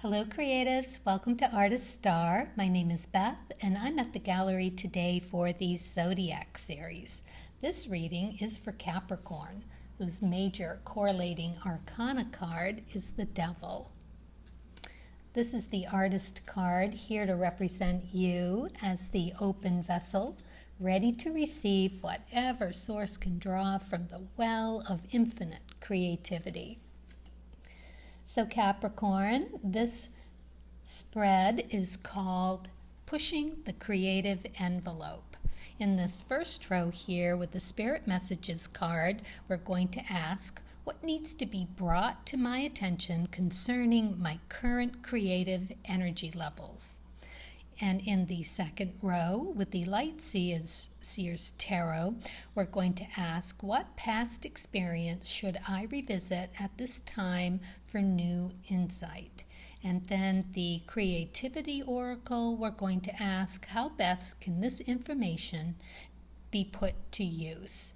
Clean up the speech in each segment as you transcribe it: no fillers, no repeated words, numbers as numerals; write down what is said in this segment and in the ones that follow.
Hello creatives, welcome to Artist Star. My name is Beth and I'm at the gallery today for the Zodiac series. This reading is for Capricorn, whose major correlating arcana card is the Devil. This is the artist card here to represent you as the open vessel, ready to receive whatever source can draw from the well of infinite creativity. So Capricorn, this spread is called Pushing the Creative Envelope. In this first row here with the Spirit Messages card, we're going to ask, what needs to be brought to my attention concerning my current creative energy levels? And in the second row with the Light Seer's Tarot, we're going to ask, what past experience should I revisit at this time for new insight? And then the Creativity Oracle, we're going to ask, how best can this information be put to use?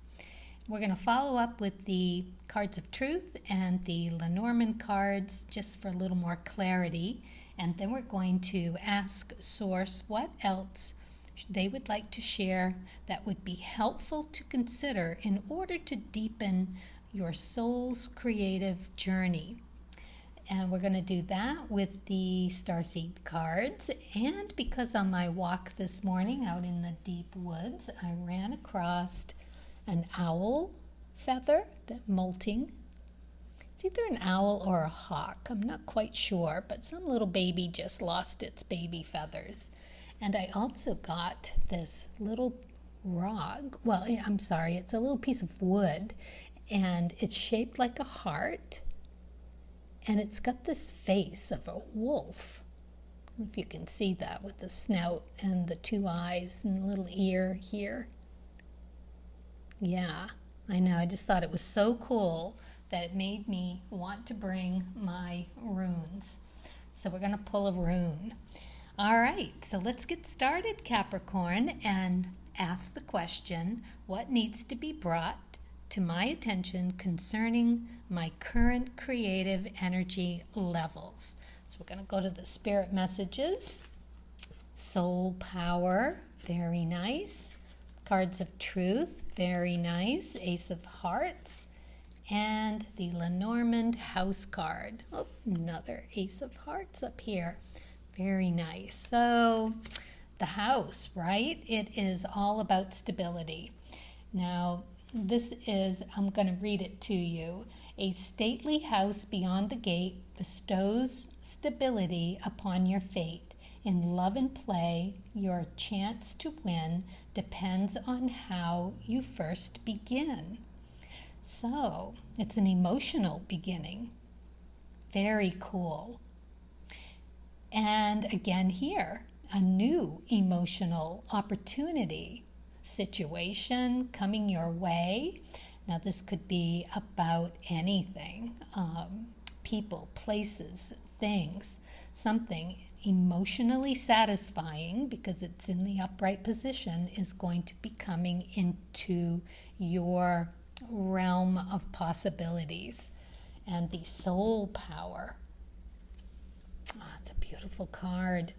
We're going to follow up with the Cards of Truth and the Lenormand cards just for a little more clarity. And then we're going to ask Source what else they would like to share that would be helpful to consider in order to deepen your soul's creative journey. And we're going to do that with the Starseed cards. And because on my walk this morning out in the deep woods, I ran across an owl feather that molting. It's either an owl or a hawk. I'm not quite sure, but some little baby just lost its baby feathers. And I also got this little it's a little piece of wood, and it's shaped like a heart, and it's got this face of a wolf. I don't know if you can see that with the snout and the two eyes and the little ear here. Yeah, I know. I just thought it was so cool that it made me want to bring my runes. So we're going to pull a rune. All right, so let's get started, Capricorn, and ask the question, what needs to be brought to my attention concerning my current creative energy levels? So we're going to go to the Spirit Messages. Soul Power, very nice. Cards of Truth, very nice. Ace of Hearts. And the Lenormand House card. Oh, another Ace of Hearts up here. Very nice. So the house, right? It is all about stability. Now, I'm going to read it to you. A stately house beyond the gate bestows stability upon your fate. In love and play, your chance to win depends on how you first begin. So, it's an emotional beginning. Very cool. And again here, a new emotional opportunity, situation coming your way. Now this could be about anything, people, places, things, something emotionally satisfying because it's in the upright position is going to be coming into your realm of possibilities. And the Soul Power. It's a beautiful card.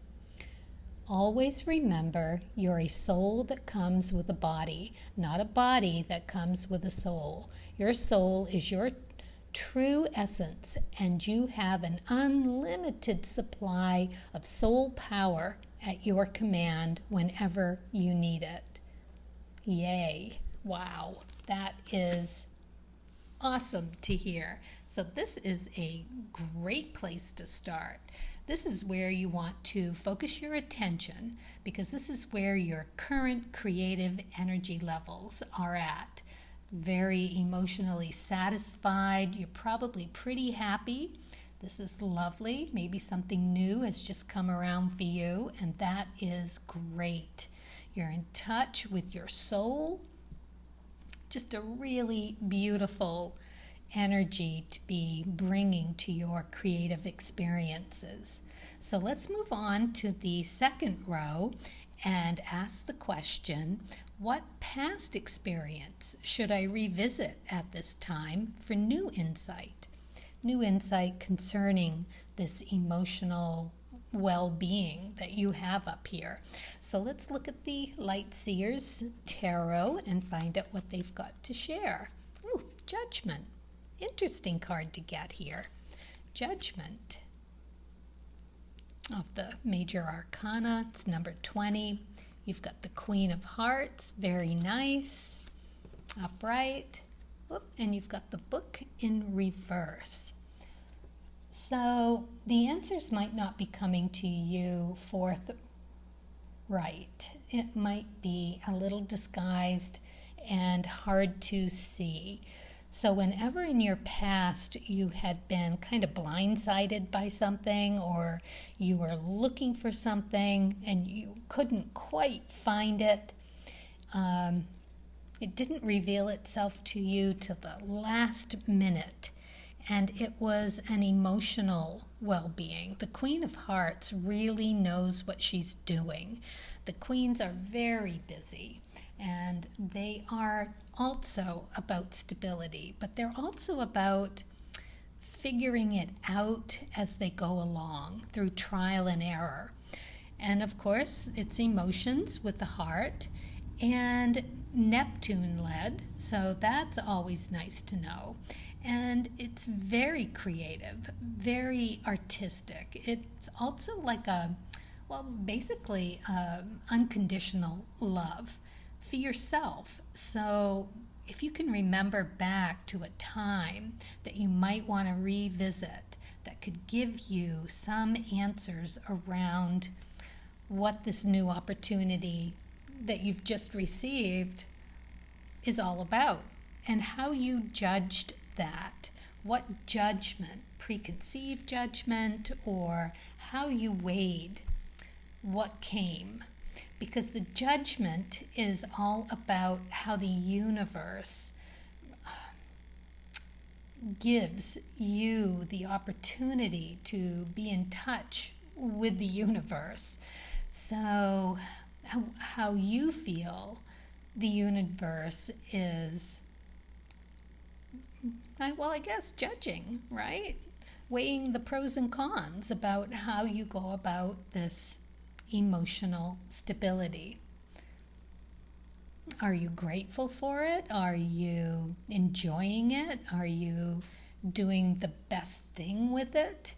Always remember you're a soul that comes with a body, not a body that comes with a soul. Your soul is your true essence, and you have an unlimited supply of soul power at your command whenever you need it. Yay. Wow. That is awesome to hear. So this is a great place to start. This is where you want to focus your attention because this is where your current creative energy levels are at. Very emotionally satisfied. You're probably pretty happy. This is lovely. Maybe something new has just come around for you, and that is great. You're in touch with your soul. Just a really beautiful energy to be bringing to your creative experiences. So let's move on to the second row and ask the question, what past experience should I revisit at this time for new insight? new insight concerning this emotional well-being that you have up here. So let's look at the Light Seers Tarot and find out what they've got to share. Ooh, Judgment. Interesting card to get here. Judgment. Of the Major Arcana, it's number 20. You've got the Queen of Hearts, very nice, upright. Whoop, and you've got the Book in reverse. So the answers might not be coming to you forthright. It might be a little disguised and hard to see. So whenever in your past you had been kind of blindsided by something, or you were looking for something and you couldn't quite find it, it didn't reveal itself to you till the last minute. And it was an emotional well-being. The Queen of Hearts really knows what she's doing. The Queens are very busy, and they are also about stability, but they're also about figuring it out as they go along through trial and error. And of course, it's emotions with the heart and Neptune-led, so that's always nice to know. And it's very creative, very artistic. It's also like basically unconditional love for yourself. So if you can remember back to a time that you might want to revisit that could give you some answers around what this new opportunity that you've just received is all about, and how you judged that, what judgment, preconceived judgment, or how you weighed what came. Because the judgment is all about how the universe gives you the opportunity to be in touch with the universe. So how you feel the universe is, I guess, judging, right? Weighing the pros and cons about how you go about this emotional stability. Are you grateful for it? Are you enjoying it? Are you doing the best thing with it?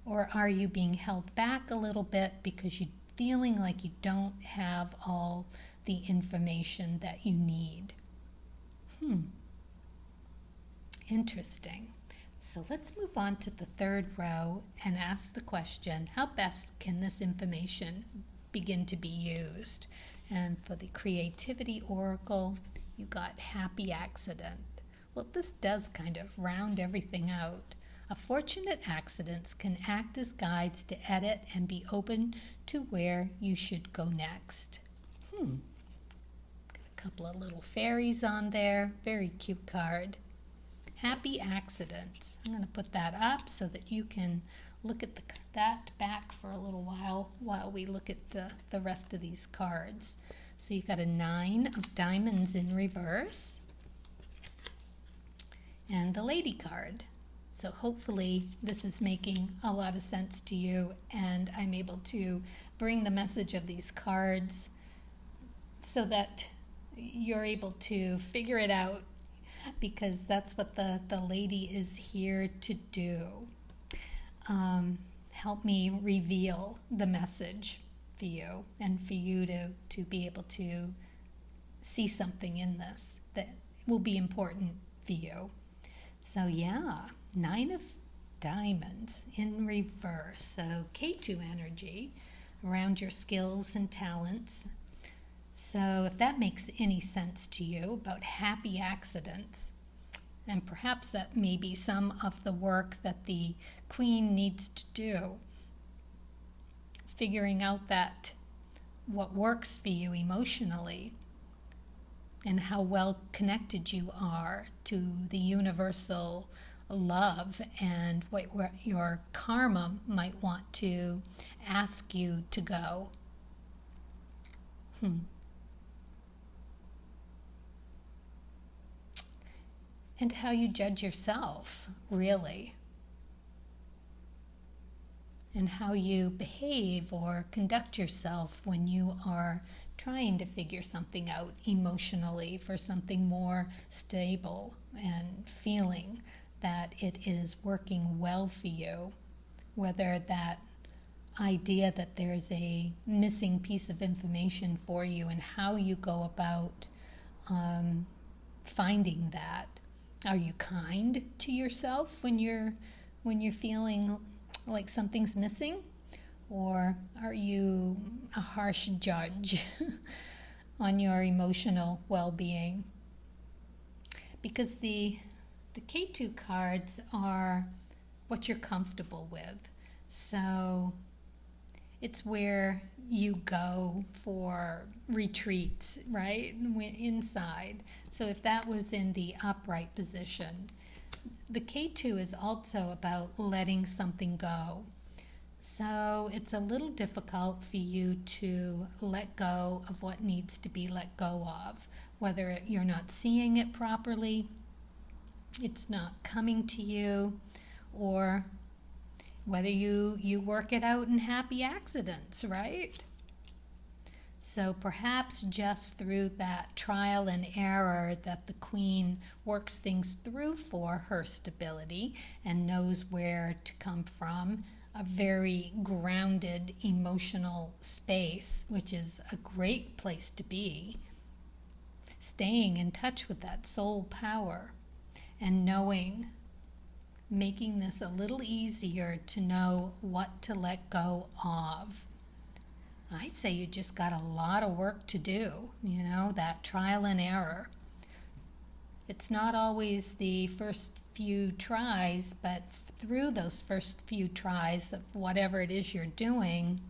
Or are you being held back a little bit because you're feeling like you don't have all the information that you need? Interesting. So let's move on to the third row and ask the question, how best can this information begin to be used? And for the Creativity Oracle, you got Happy Accident. Well, this does kind of round everything out. A fortunate accidents can act as guides to edit and be open to where you should go next. Got a couple of little fairies on there. Very cute card. Happy Accidents. I'm going to put that up so that you can look at that back for a little while we look at the rest of these cards. So you've got a 9 of Diamonds in reverse and the Lady card. So hopefully this is making a lot of sense to you, and I'm able to bring the message of these cards so that you're able to figure it out, because that's what the lady is here to do. Help me reveal the message for you, and for you to be able to see something in this that will be important for you. So yeah, 9 of Diamonds in reverse. So K2 energy around your skills and talents. So if that makes any sense to you about happy accidents, and perhaps that may be some of the work that the Queen needs to do, figuring out that what works for you emotionally and how well connected you are to the universal love, and what your karma might want to ask you to go. And how you judge yourself, really. and how you behave or conduct yourself when you are trying to figure something out emotionally for something more stable and feeling that it is working well for you, whether that idea that there's a missing piece of information for you and how you go about finding that. Are you kind to yourself when you're feeling like something's missing? Or are you a harsh judge on your emotional well-being? Because the K2 cards are what you're comfortable with. So it's where you go for retreats, right? Inside. So if that was in the upright position, the K2 is also about letting something go. So it's a little difficult for you to let go of what needs to be let go of, whether you're not seeing it properly, it's not coming to you, or whether you work it out in happy accidents, right? So perhaps just through that trial and error that the Queen works things through for her stability and knows where to come from, a very grounded emotional space, which is a great place to be, staying in touch with that soul power and knowing, making this a little easier to know what to let go of. I'd say you just got a lot of work to do, that trial and error. It's not always the first few tries, but through those first few tries of whatever it is you're doing,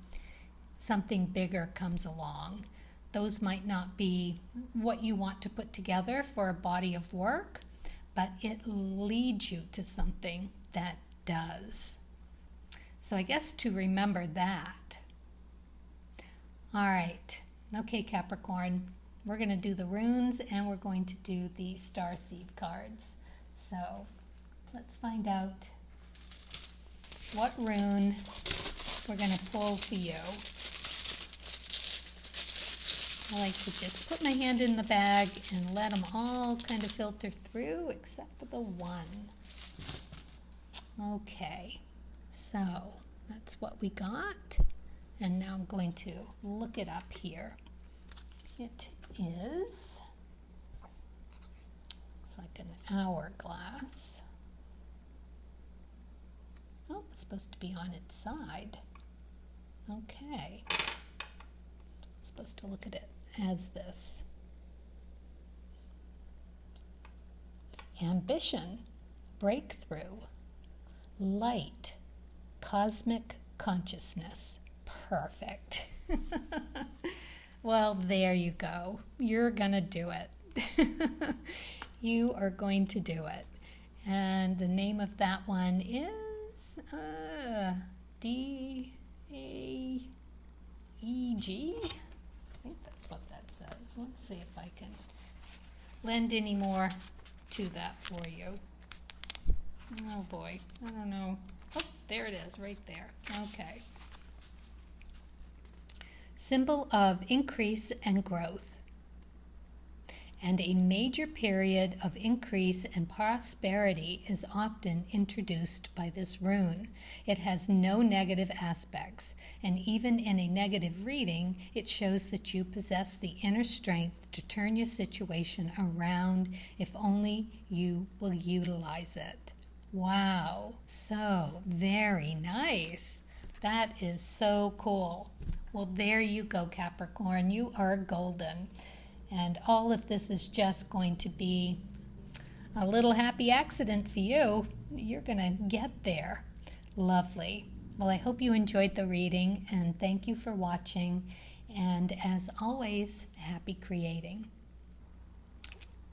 something bigger comes along. Those might not be what you want to put together for a body of work, but it leads you to something that does. So I guess to remember that. All right. Okay, Capricorn. We're going to do the runes and we're going to do the starseed cards. So let's find out what rune we're going to pull for you. I like to just put my hand in the bag and let them all kind of filter through except for the one. Okay, so that's what we got. And now I'm going to look it up here. It is, looks like an hourglass. Oh, it's supposed to be on its side. Okay. Supposed to look at it as this. Ambition, breakthrough, light, cosmic consciousness. Perfect. Well, there you go. You're going to do it. You are going to do it. And the name of that one is D-A-E-G. I think that's what that says. Let's see if I can lend any more to that for you. Oh boy, I don't know. Oh, there it is, right there. Okay. Symbol of increase and growth. And a major period of increase and prosperity is often introduced by this rune. It has no negative aspects, and even in a negative reading, it shows that you possess the inner strength to turn your situation around if only you will utilize it. Wow, so very nice. That is so cool. Well, there you go, Capricorn. You are golden. And all of this is just going to be a little happy accident for you. You're going to get there. Lovely. Well, I hope you enjoyed the reading, and thank you for watching. And as always, happy creating.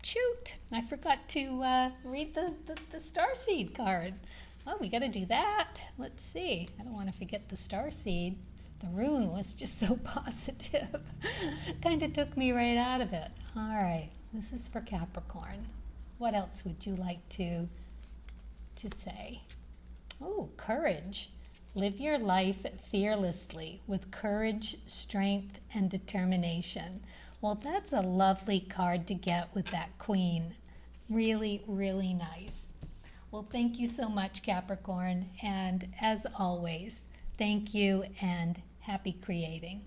Shoot, I forgot to read the starseed card. Oh, we got to do that. Let's see. I don't want to forget the starseed. The rune was just so positive. Kind of took me right out of it. All right, this is for Capricorn. What else would you like to say? Oh, courage. Live your life fearlessly with courage, strength, and determination. Well, that's a lovely card to get with that Queen. Really, really nice. Well, thank you so much, Capricorn. And as always, thank you and happy creating.